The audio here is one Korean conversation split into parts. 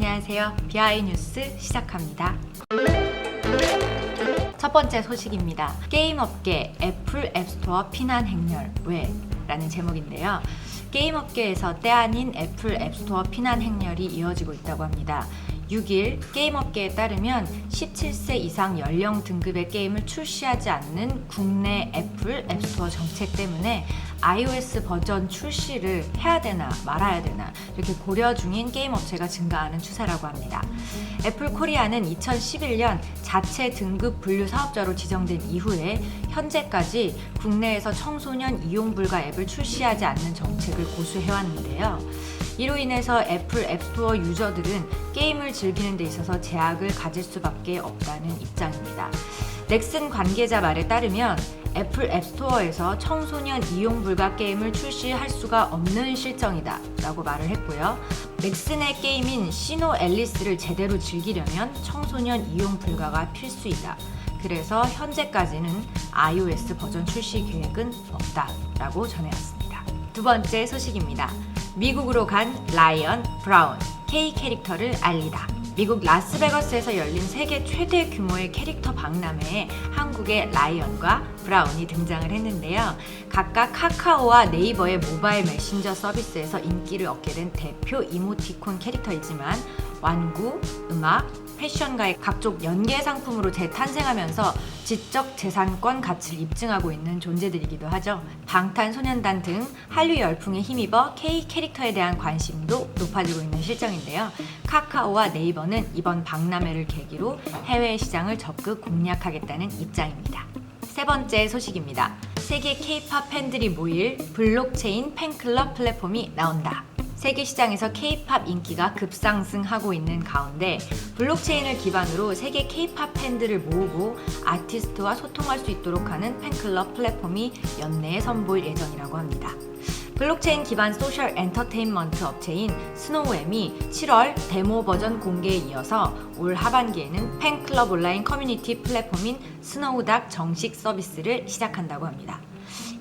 안녕하세요. BI 뉴스 시작합니다. 첫 번째 소식입니다. 게임업계 애플 앱스토어 피난 행렬 왜? 라는 제목인데요. 게임업계에서 때 아닌 애플 앱스토어 피난 행렬이 이어지고 있다고 합니다. 6일 게임업계에 따르면 17세 이상 연령 등급의 게임을 출시하지 않는 국내 애플 앱스토어 정책 때문에 iOS 버전 출시를 해야 되나 말아야 되나 이렇게 고려 중인 게임 업체가 증가하는 추세라고 합니다. 애플 코리아는 2011년 자체 등급 분류 사업자로 지정된 이후에 현재까지 국내에서 청소년 이용 불가 앱을 출시하지 않는 정책을 고수해왔는데요. 이로 인해서 애플 앱스토어 유저들은 게임을 즐기는 데 있어서 제약을 가질 수밖에 없다는 입장입니다. 넥슨 관계자 말에 따르면 애플 앱스토어에서 청소년 이용 불가 게임을 출시할 수가 없는 실정이다 라고 말을 했고요. 넥슨의 게임인 시노 앨리스를 제대로 즐기려면 청소년 이용 불가가 필수이다. 그래서 현재까지는 iOS 버전 출시 계획은 없다 라고 전해왔습니다. 두 번째 소식입니다. 미국으로 간 라이언, 브라운, K 캐릭터를 알리다. 미국 라스베거스에서 열린 세계 최대 규모의 캐릭터 박람회에 한국의 라이언과 브라운이 등장을 했는데요. 각각 카카오와 네이버의 모바일 메신저 서비스에서 인기를 얻게 된 대표 이모티콘 캐릭터이지만 완구, 음악, 패션과의 각종 연계 상품으로 재탄생하면서 지적 재산권 가치를 입증하고 있는 존재들이기도 하죠. 방탄소년단 등 한류 열풍에 힘입어 K 캐릭터에 대한 관심도 높아지고 있는 실정인데요. 카카오와 네이버는 이번 박람회를 계기로 해외 시장을 적극 공략하겠다는 입장입니다. 세 번째 소식입니다. 세계 K-팝 팬들이 모일 블록체인 팬클럽 플랫폼이 나온다. 세계 시장에서 K-팝 인기가 급상승하고 있는 가운데 블록체인을 기반으로 세계 K-팝 팬들을 모으고 아티스트와 소통할 수 있도록 하는 팬클럽 플랫폼이 연내에 선보일 예정이라고 합니다. 블록체인 기반 소셜 엔터테인먼트 업체인 스노우엠이 7월 데모 버전 공개에 이어서 올 하반기에는 팬클럽 온라인 커뮤니티 플랫폼인 스노우닥 정식 서비스를 시작한다고 합니다.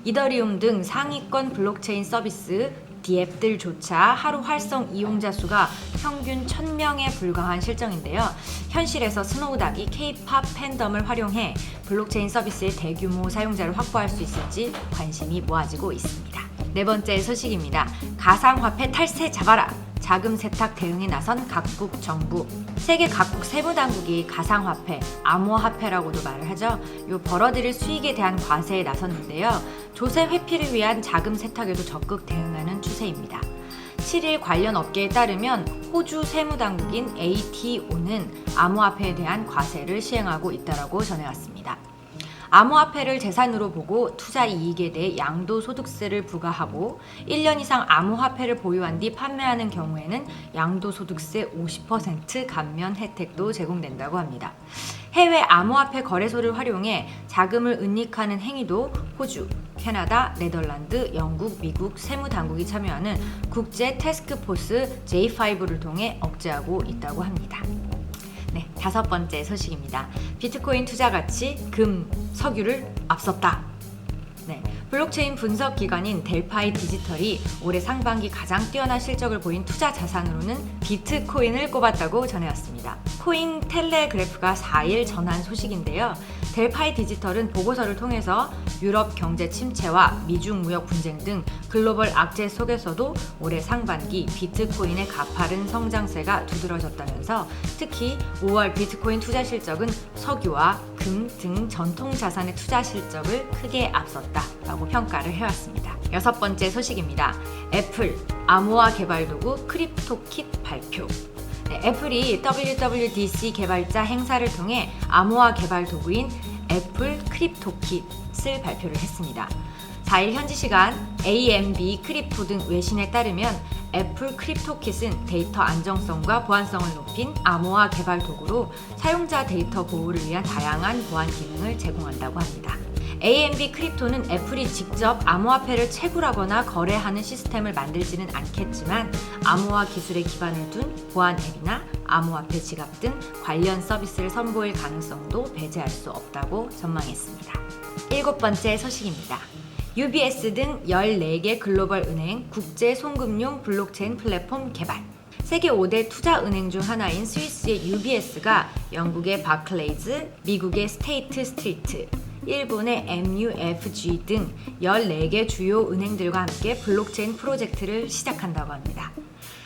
이더리움 등 상위권 블록체인 서비스 디앱들조차 하루 활성 이용자 수가 평균 1000명에 불과한 실정인데요. 현실에서 스노우닥이 K-팝 팬덤을 활용해 블록체인 서비스의 대규모 사용자를 확보할 수 있을지 관심이 모아지고 있습니다. 네 번째 소식입니다. 가상화폐 탈세 잡아라! 자금 세탁 대응에 나선 각국 정부. 세계 각국 세무당국이 가상화폐, 암호화폐라고도 말을 하죠. 벌어들일 수익에 대한 과세에 나섰는데요. 조세 회피를 위한 자금 세탁에도 적극 대응하는 추세입니다. 7일 관련 업계에 따르면 호주 세무당국인 ATO는 암호화폐에 대한 과세를 시행하고 있다고 전해왔습니다. 암호화폐를 재산으로 보고 투자 이익에 대해 양도소득세를 부과하고 1년 이상 암호화폐를 보유한 뒤 판매하는 경우에는 양도소득세 50% 감면 혜택도 제공된다고 합니다. 해외 암호화폐 거래소를 활용해 자금을 은닉하는 행위도 호주, 캐나다, 네덜란드, 영국, 미국 세무당국이 참여하는 국제 태스크포스 J5를 통해 억제하고 있다고 합니다. 네, 다섯 번째 소식입니다. 비트코인 투자 가치 금, 석유를 앞섰다. 네, 블록체인 분석 기관인 델파이 디지털이 올해 상반기 가장 뛰어난 실적을 보인 투자 자산으로는 비트코인을 꼽았다고 전해왔습니다. 코인 텔레그래프가 4일 전한 소식인데요. 델파이 디지털은 보고서를 통해서 유럽 경제 침체와 미중 무역 분쟁 등 글로벌 악재 속에서도 올해 상반기 비트코인의 가파른 성장세가 두드러졌다면서 특히 5월 비트코인 투자 실적은 석유와 금 등 전통 자산의 투자 실적을 크게 앞섰다라고 평가를 해왔습니다. 여섯 번째 소식입니다. 애플 암호화 개발 도구 크립토킷 발표. 네, 애플이 WWDC 개발자 행사를 통해 암호화 개발 도구인 애플 크립토킷을 발표를 했습니다. 4일 현지 시간 AMB 크립토 등 외신에 따르면 애플 크립토킷은 데이터 안정성과 보안성을 높인 암호화 개발 도구로 사용자 데이터 보호를 위한 다양한 보안 기능을 제공한다고 합니다. AMB 크립토는 애플이 직접 암호화폐를 채굴하거나 거래하는 시스템을 만들지는 않겠지만 암호화 기술에 기반을 둔 보안 앱이나 암호화폐 지갑 등 관련 서비스를 선보일 가능성도 배제할 수 없다고 전망했습니다. 일곱 번째 소식입니다. UBS 등 14개 글로벌 은행 국제 송금용 블록체인 플랫폼 개발. 세계 5대 투자은행 중 하나인 스위스의 UBS가 영국의 바클레이즈, 미국의 스테이트 스트리트, 일본의 MUFG 등 14개 주요 은행들과 함께 블록체인 프로젝트를 시작한다고 합니다.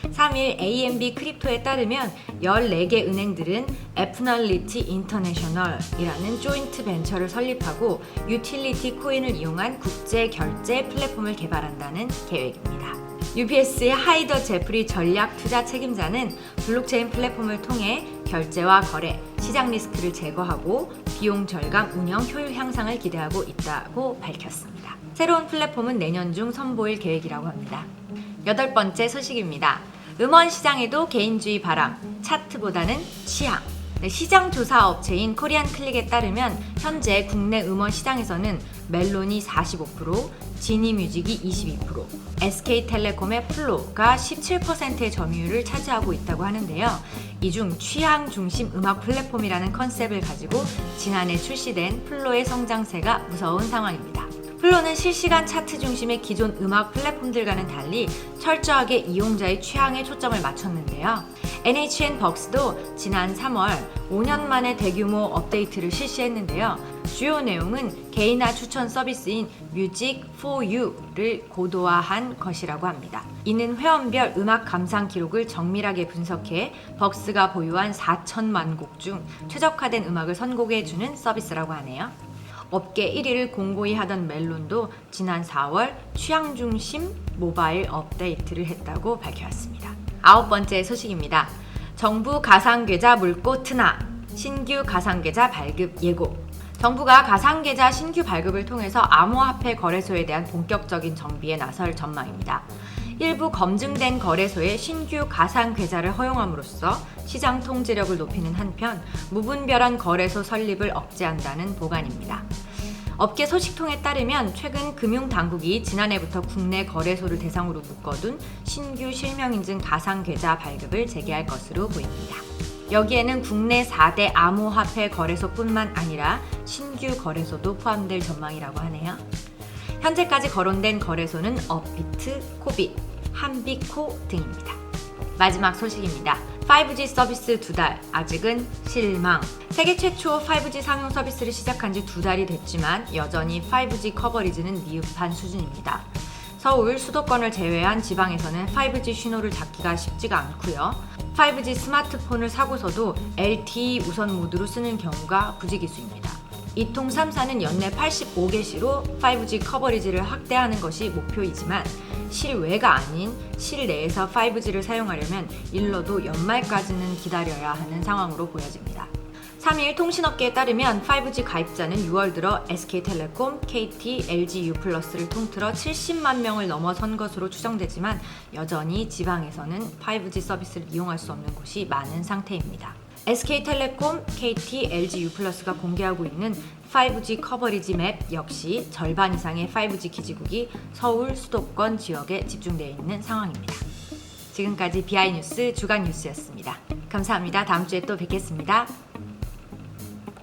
3일 AMB 크립토에 따르면 14개 은행들은 애프널리티 인터내셔널이라는 조인트 벤처를 설립하고 유틸리티 코인을 이용한 국제 결제 플랫폼을 개발한다는 계획입니다. UBS의 하이더 제프리 전략 투자 책임자는 블록체인 플랫폼을 통해 결제와 거래, 시장 리스크를 제거하고 비용 절감, 운영 효율 향상을 기대하고 있다고 밝혔습니다. 새로운 플랫폼은 내년 중 선보일 계획이라고 합니다. 8번째 소식입니다. 음원 시장에도 개인주의 바람, 차트보다는 취향. 시장 조사 업체인 코리안 클릭에 따르면 현재 국내 음원 시장에서는 멜론이 45%, 지니뮤직이 22%, SK텔레콤의 플로가 17%의 점유율을 차지하고 있다고 하는데요. 이 중 취향 중심 음악 플랫폼이라는 컨셉을 가지고 지난해 출시된 플로의 성장세가 무서운 상황입니다. 플로는 실시간 차트 중심의 기존 음악 플랫폼들과는 달리 철저하게 이용자의 취향에 초점을 맞췄는데요. NHN 벅스도 지난 3월 5년 만에 대규모 업데이트를 실시했는데요. 주요 내용은 개인화 추천 서비스인 뮤직 for you를 고도화한 것이라고 합니다. 이는 회원별 음악 감상 기록을 정밀하게 분석해 벅스가 보유한 4천만 곡 중 최적화된 음악을 선곡해주는 서비스라고 하네요. 업계 1위를 공고히 하던 멜론도 지난 4월 취향 중심 모바일 업데이트를 했다고 밝혀왔습니다. 9번째 소식입니다. 정부 가상계좌 물고 트나 신규 가상계좌 발급 예고. 정부가 가상계좌 신규 발급을 통해서 암호화폐 거래소에 대한 본격적인 정비에 나설 전망입니다. 일부 검증된 거래소에 신규 가상계좌를 허용함으로써 시장 통제력을 높이는 한편 무분별한 거래소 설립을 억제한다는 보관입니다. 업계 소식통에 따르면 최근 금융당국이 지난해부터 국내 거래소를 대상으로 묶어둔 신규 실명인증 가상계좌 발급을 재개할 것으로 보입니다. 여기에는 국내 4대 암호화폐 거래소뿐만 아니라 신규 거래소도 포함될 전망이라고 하네요. 현재까지 거론된 거래소는 업비트, 코빗, 한비코 등입니다. 마지막 소식입니다. 5G 서비스 2달, 아직은 실망. 세계 최초 5G 상용 서비스를 시작한 지 2달이 됐지만 여전히 5G 커버리지는 미흡한 수준입니다. 서울, 수도권을 제외한 지방에서는 5G 신호를 잡기가 쉽지가 않고요. 5G 스마트폰을 사고서도 LTE 우선 모드로 쓰는 경우가 부지기수입니다. 이통 3사는 연내 85개시로 5G 커버리지를 확대하는 것이 목표이지만 실외가 아닌 실내에서 5G를 사용하려면 일러도 연말까지는 기다려야 하는 상황으로 보여집니다. 3일 통신업계에 따르면 5G 가입자는 6월 들어 SK텔레콤, KT, LG U+를 통틀어 70만 명을 넘어선 것으로 추정되지만 여전히 지방에서는 5G 서비스를 이용할 수 없는 곳이 많은 상태입니다. SK텔레콤, KT, LG U+가 공개하고 있는 5G 커버리지 맵 역시 절반 이상의 5G 기지국이 서울, 수도권 지역에 집중되어 있는 상황입니다. 지금까지 BI뉴스 주간 뉴스였습니다. 감사합니다. 다음 주에 또 뵙겠습니다.